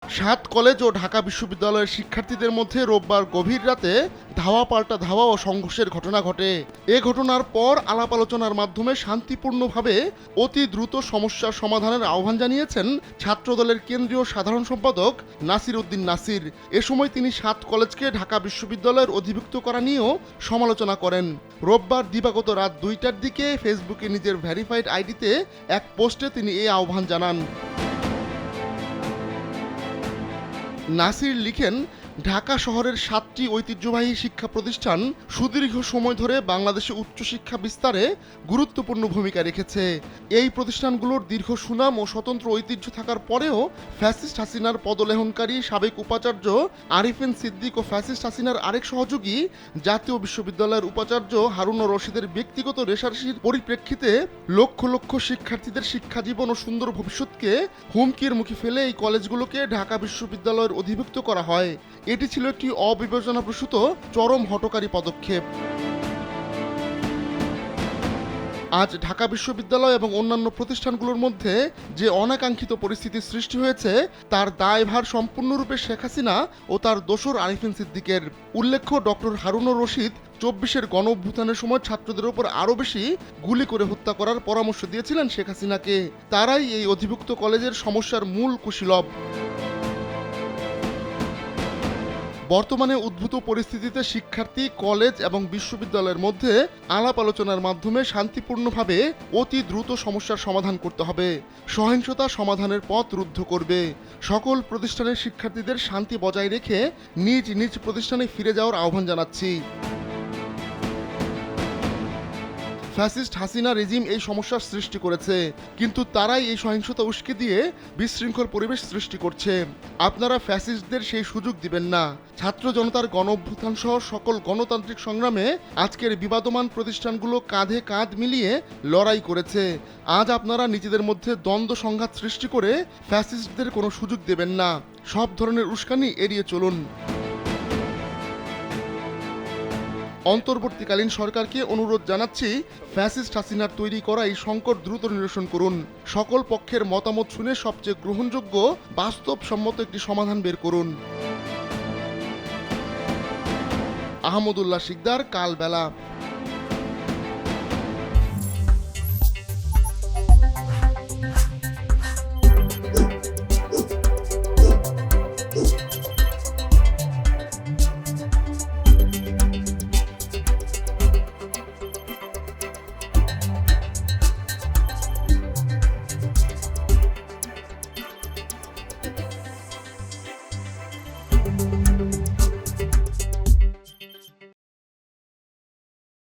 সাত কলেজ ও ঢাকা বিশ্ববিদ্যালয়ের শিক্ষার্থীদের মধ্যে রোববার গভীর রাতে ধাওয়া পাল্টা ধাওয়া ও সংঘর্ষের ঘটনা ঘটে। এ ঘটনার পর আলাপ আলোচনার মাধ্যমে শান্তিপূর্ণভাবে অতি দ্রুত সমস্যার সমাধানের আহ্বান জানিয়েছেন ছাত্রদলের কেন্দ্রীয় সাধারণ সম্পাদক নাসির উদ্দিন নাসির। এ সময় তিনি সাত কলেজকে ঢাকা বিশ্ববিদ্যালয়ের অধিভুক্ত করা নিয়েও সমালোচনা করেন। রোববার দিবাগত রাত 2টার দিকে ফেসবুকে নিজের ভেরিফাইড আইডিতে এক পোস্টে তিনি এই আহ্বান জানান। নাসির লিখেন, ঢাকা শহরের 7টি ঐতিহ্যবাহী শিক্ষা প্রতিষ্ঠান সুদীর্ঘ সময় ধরে বাংলাদেশে উচ্চশিক্ষা বিস্তারে গুরুত্বপূর্ণ ভূমিকা রেখেছে। এই প্রতিষ্ঠানগুলোর দীর্ঘ সুনাম ও স্বতন্ত্র ঐতিহ্য থাকার পরেও ফ্যাসিস্ট হাসিনার পদলেহনকারী সাবেক উপাচার্য আরিফিন সিদ্দিক ও ফ্যাসিস্ট হাসিনার আরেক সহযোগী জাতীয় বিশ্ববিদ্যালয়ের উপাচার্য হারুনুর রশিদের ব্যক্তিগত রেশারেশির পরিপ্রেক্ষিতে লক্ষ লক্ষ শিক্ষার্থীদের শিক্ষাজীবন ও সুন্দর ভবিষ্যৎকে হুমকির মুখে ফেলে এই কলেজগুলোকে ঢাকা বিশ্ববিদ্যালয়ের অধিভুক্ত করা হয়। এটি ছিল একটি অবিবেচনাপ্রসূত চরম হঠকারী পদক্ষেপ। আজ ঢাকা বিশ্ববিদ্যালয় এবং অন্যান্য প্রতিষ্ঠানগুলোর মধ্যে যে অনাকাঙ্ক্ষিত পরিস্থিতির সৃষ্টি হয়েছে তার দায়ভার সম্পূর্ণরূপে শেখ হাসিনা ও তার দোসর আরিফিন সিদ্দিকের। উল্লেখ্য, ডক্টর হারুনুর রশিদ 24-এর গণ অভ্যুত্থানের সময় ছাত্রদের উপর আরও বেশি গুলি করে হত্যা করার পরামর্শ দিয়েছিলেন শেখ হাসিনাকে। তারাই এই অধিভুক্ত কলেজের সমস্যার মূল কুশীলব। বর্তমানে উদ্ভূত পরিস্থিতিতে শিক্ষার্থী, কলেজ এবং বিশ্ববিদ্যালয়ের মধ্যে আলাপ আলোচনার মাধ্যমে শান্তিপূর্ণভাবে অতি দ্রুত সমস্যার সমাধান করতে হবে। সহিংসতা সমাধানের পথ রুদ্ধ করবে। সকল প্রতিষ্ঠানের শিক্ষার্থীদের শান্তি বজায় রেখে নিজ নিজ প্রতিষ্ঠানে ফিরে যাওয়ার আহ্বান জানাচ্ছি। ফ্যাসিস্ট হাসিনা রেজিম এই সমস্যার সৃষ্টি করেছে, কিন্তু তারাই এই সহিংসতা উস্কে দিয়ে বিশৃঙ্খল পরিবেশ সৃষ্টি করছে। আপনারা ফ্যাসিস্টদের সেই সুযোগ দিবেন না। ছাত্র জনতার গণ অভ্যুত্থান সহ সকল গণতান্ত্রিক সংগ্রামে আজকের বিবাদমান প্রতিষ্ঠানগুলো কাঁধে কাঁধ মিলিয়ে লড়াই করেছে। আজ আপনারা নিজেদের মধ্যে দ্বন্দ্ব সংঘাত সৃষ্টি করে ফ্যাসিস্টদের কোনো সুযোগ দেবেন না। সব ধরনের উস্কানি এড়িয়ে চলুন। অন্তর্বর্তীকালীন সরকারকে অনুরোধ জানাচ্ছি, ফ্যাসিস্ট হাসিনার তৈরি করা এই সংকট দ্রুত নিরসন করুন। সকল পক্ষের মতামত শুনে সবচেয়ে গ্রহণযোগ্য বাস্তবসম্মত একটি সমাধান বের করুন। আহমদুল্লাহ শিকদার, কালবেলা।